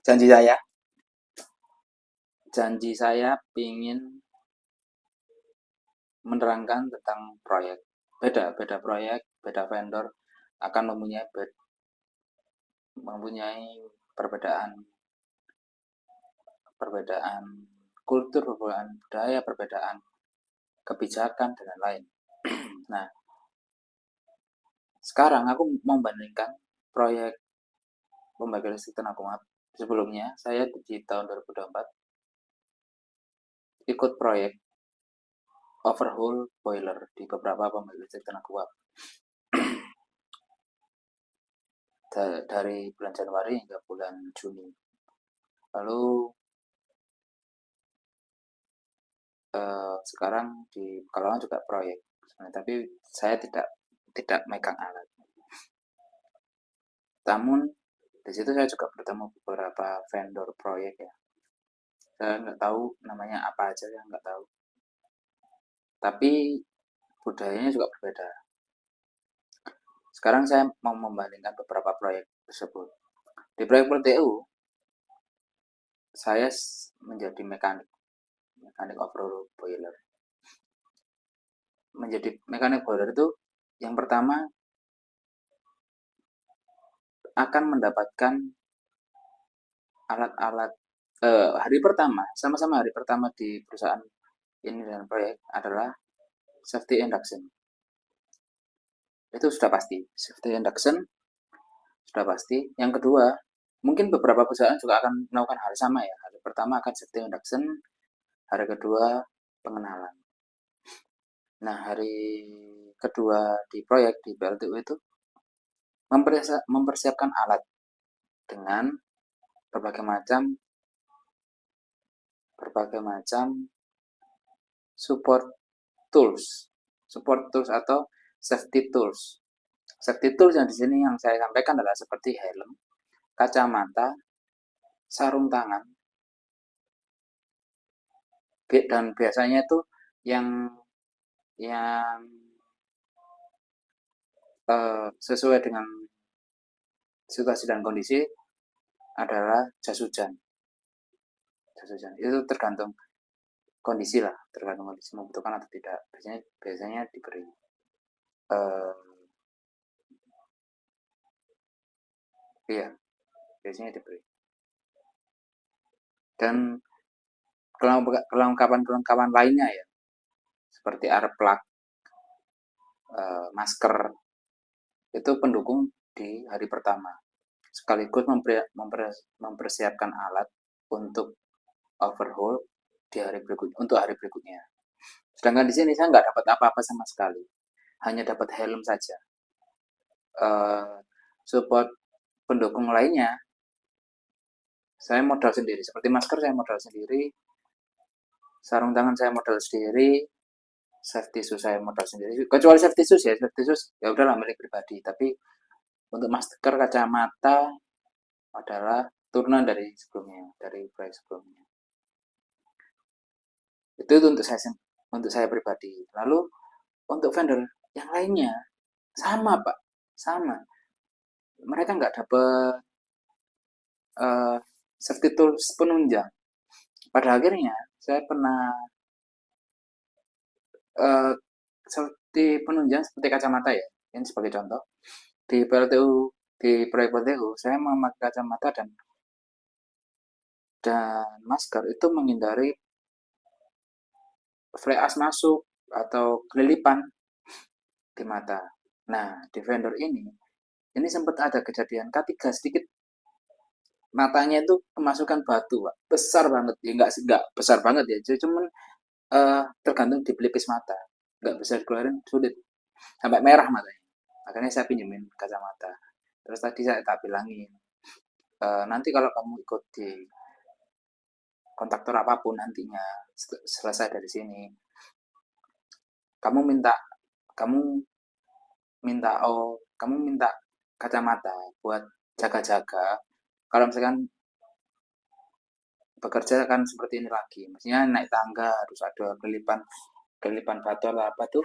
Janji saya, janji saya ingin menerangkan tentang proyek. Beda proyek, beda vendor akan mempunyai perbedaan perbedaan kultur, perbedaan budaya, perbedaan kebijakan dan lain-lain. Nah, sekarang aku membandingkan proyek pembangkit listrik tenaga uap. Sebelumnya, saya di tahun 2024 ikut proyek overhaul boiler di beberapa pembangkit listrik tenaga uap. Dari bulan Januari hingga bulan Juni. Lalu sekarang di Pekalongan juga proyek, tapi saya tidak megang alat. Namun di situ saya juga bertemu beberapa vendor proyek ya. Saya nggak tahu namanya apa aja, saya nggak tahu. Tapi budayanya juga berbeda. Sekarang saya mau membandingkan beberapa proyek tersebut. Di proyek PLTU, saya menjadi mekanik overhaul boiler. Menjadi mekanik boiler itu yang pertama akan mendapatkan alat-alat hari pertama, sama-sama hari pertama di perusahaan ini dan proyek adalah safety induction. Itu sudah pasti, safety induction sudah pasti. Yang kedua, mungkin beberapa perusahaan juga akan melakukan hal sama ya. Hari pertama akan safety induction, hari kedua pengenalan. Nah, hari kedua di proyek di PLTU itu mempersiapkan alat dengan berbagai macam support tools atau safety tools. Safety tools yang di sini yang saya sampaikan adalah seperti helm, kacamata, sarung tangan, dan biasanya itu yang sesuai dengan situasi dan kondisi adalah jas hujan. Itu tergantung kondisi lah, tergantung kondisi membutuhkan atau tidak. Biasanya diberi. Iya, biasanya diberi. Dan kelengkapan lainnya ya, seperti air plug, masker, itu pendukung di hari pertama. Sekaligus mempersiapkan alat untuk overhaul di untuk hari berikutnya. Sedangkan di sini saya nggak dapat apa-apa sama sekali, hanya dapat helm saja. Support pendukung lainnya saya modal sendiri, seperti masker saya modal sendiri, sarung tangan saya modal sendiri, safety shoes saya modal sendiri. Kecuali safety shoes ya udahlah milik pribadi. Tapi untuk masker, kacamata adalah turunan dari sebelumnya, dari proyek sebelumnya. Itu untuk saya pribadi. Lalu untuk vendor yang lainnya sama Pak, sama. Mereka nggak dapat safety tools penunjang. Pada akhirnya saya pernah seperti penunjang seperti kacamata ya, ini sebagai contoh. Di PLTU, di proyek PLTU, saya memakai kacamata dan masker itu menghindari flash masuk atau kelilipan di mata. Nah, di vendor ini sempat ada kejadian ketika sedikit matanya itu kemasukan batu, Pak. Besar banget. Ya enggak besar banget ya, cuman tergantung di pelipis mata. Enggak bisa dikeluarin, sulit. Sampai merah matanya. Makanya saya pinjemin kacamata. Terus tadi saya tak bilangin, nanti kalau kamu ikut di kontraktor apapun nantinya selesai dari sini, kamu minta kamu kamu minta kacamata buat jaga-jaga. Kalau misalkan bekerja kan seperti ini lagi, maksudnya naik tangga harus ada kelipan batu atau apa tuh,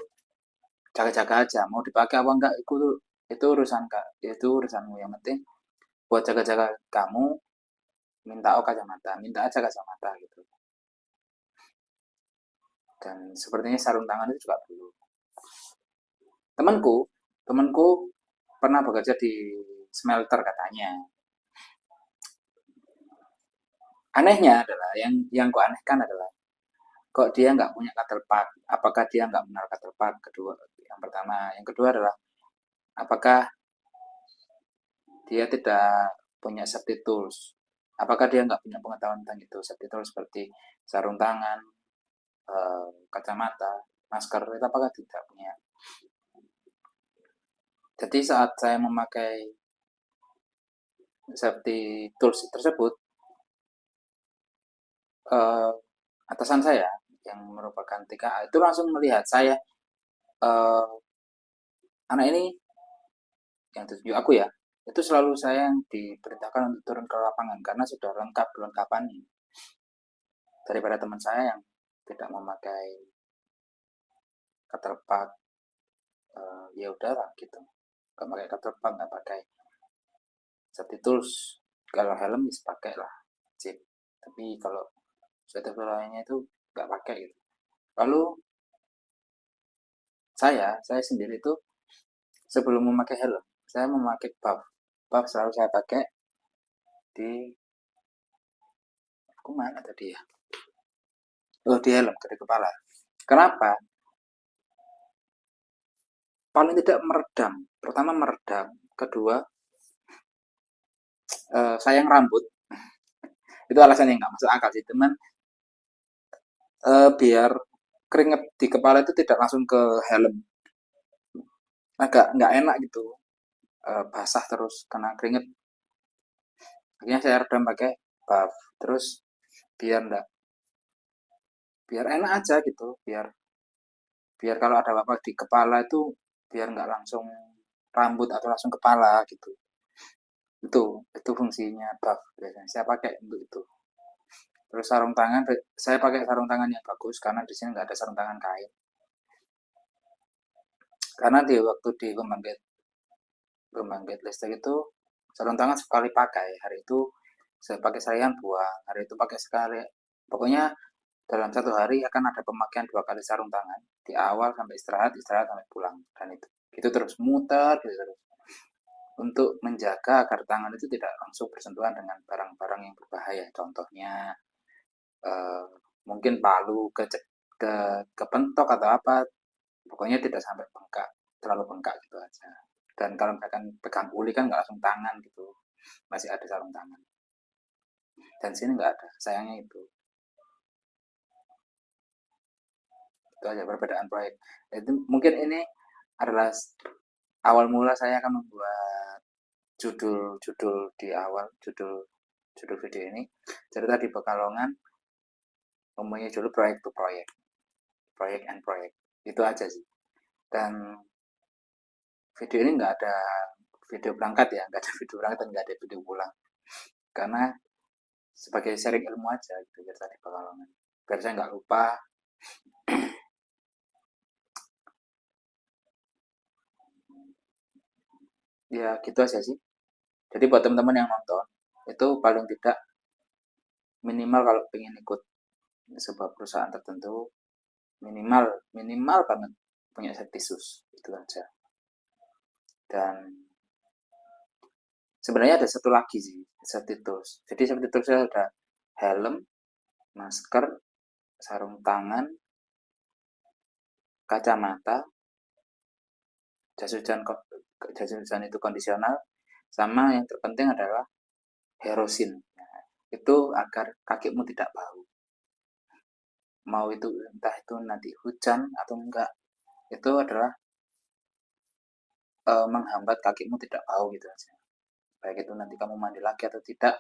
jaga-jaga aja. Mau dipakai apa enggak itu urusan kak, itu urusanmu. Yang penting buat jaga-jaga kamu minta kacamata, minta aja kacamata gitu. Dan sepertinya sarung tangan itu juga perlu. Temanku, temanku pernah bekerja di smelter katanya. Anehnya adalah yang ku anehkan adalah kok dia nggak punya cutter part. Apakah dia nggak benar cutter part? Kedua, yang pertama. Yang kedua adalah apakah dia tidak punya safety tools? Apakah dia nggak punya pengetahuan tentang itu? Safety tools seperti sarung tangan, kacamata, masker, itu apakah tidak punya? Jadi saat saya memakai safety tools tersebut, eh, atasan saya yang merupakan TKA itu langsung melihat saya, eh, anak ini yang tujuh aku ya, itu selalu saya yang diperintahkan untuk turun ke lapangan karena sudah lengkap kelengkapannya daripada teman saya yang tidak memakai katerpak. Ya udahlah gitu, nggak pakai katerpak, nggak pakai safety tools, kalau helm bisa pakai lah chip, tapi kalau safety tool lainnya itu nggak pakai gitu. Lalu saya sendiri itu sebelum memakai helm saya memakai buff. Buff selalu saya pakai di, aku mana tadi ya, oh di helm, di kepala. Kenapa? Paling tidak meredam. Pertama meredam, kedua sayang rambut. Itu alasan yang nggak masuk akal sih teman. Biar keringet di kepala itu tidak langsung ke helm, agak nggak enak gitu. Basah terus kena keringet, akhirnya saya redam pakai buff. Terus biar enggak, biar enak aja gitu, biar biar kalau ada apa-apa di kepala itu biar nggak langsung rambut atau langsung kepala gitu. Itu fungsinya buff biasanya saya pakai untuk itu. Terus sarung tangan, saya pakai sarung tangan yang bagus karena di sini nggak ada sarung tangan kain. Karena di waktu di pembangkit listrik itu sarung tangan sekali pakai. Hari itu saya pakai seharian buang, hari itu pakai sekali. Pokoknya dalam satu hari akan ada pemakaian 2 kali sarung tangan. Di awal sampai istirahat, istirahat sampai pulang. Dan itu terus muter gitu terus. Untuk menjaga agar tangan itu tidak langsung bersentuhan dengan barang-barang yang berbahaya. Contohnya eh, mungkin palu ke kepentok atau apa, pokoknya tidak sampai bengkak, terlalu bengkak gitu aja. Dan kalau misalkan pegang uli kan nggak langsung tangan gitu, masih ada sarung tangan. Dan sini nggak ada, sayangnya itu aja perbedaan proyek. Itu mungkin ini adalah awal mula saya akan membuat judul-judul di awal, judul video ini cerita di Pekalongan, mempunyai judul proyek to proyek, proyek and proyek, itu aja sih. Dan video ini nggak ada video berangkat ya, nggak ada video berangkat dan nggak ada video pulang, karena sebagai sharing ilmu aja gitu cerita di Pekalongan, biar saya nggak lupa. Ya gitu aja sih. Jadi buat teman-teman yang nonton itu paling tidak minimal kalau pengen ikut sebuah perusahaan tertentu, minimal minimal banget punya sertisus itu aja. Dan sebenarnya ada satu lagi sih safety tools. Jadi safety toolsnya ada helm, masker, sarung tangan, kacamata, jas hujan, jas hujan itu kondisional, sama yang terpenting adalah herosin. Nah, itu agar kakimu tidak bau. Mau itu entah itu nanti hujan atau enggak, itu adalah menghambat kakimu tidak bau gitu aja. Baik itu nanti kamu mandi lagi atau tidak,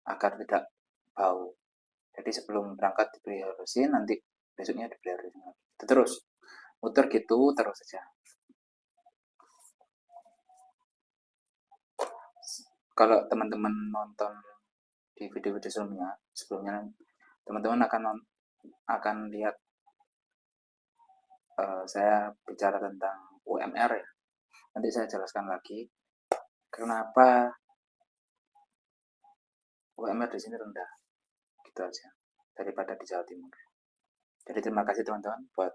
agar tidak bau. Jadi sebelum berangkat diberi halusin, nanti besoknya diberi halusin lagi. Itu terus, muter gitu terus saja. Kalau teman-teman nonton di video-video sebelumnya teman-teman akan lihat saya bicara tentang UMR ya. Nanti saya jelaskan lagi kenapa UMR di sini rendah, gitu aja, daripada di Jawa Timur. Jadi terima kasih teman-teman buat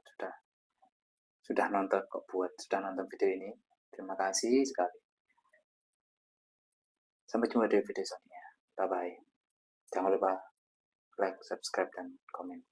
sudah nonton kok buat sudah nonton video ini. Terima kasih sekali. Sampai jumpa di video selanjutnya. Bye bye. Jangan lupa like, subscribe, dan komen.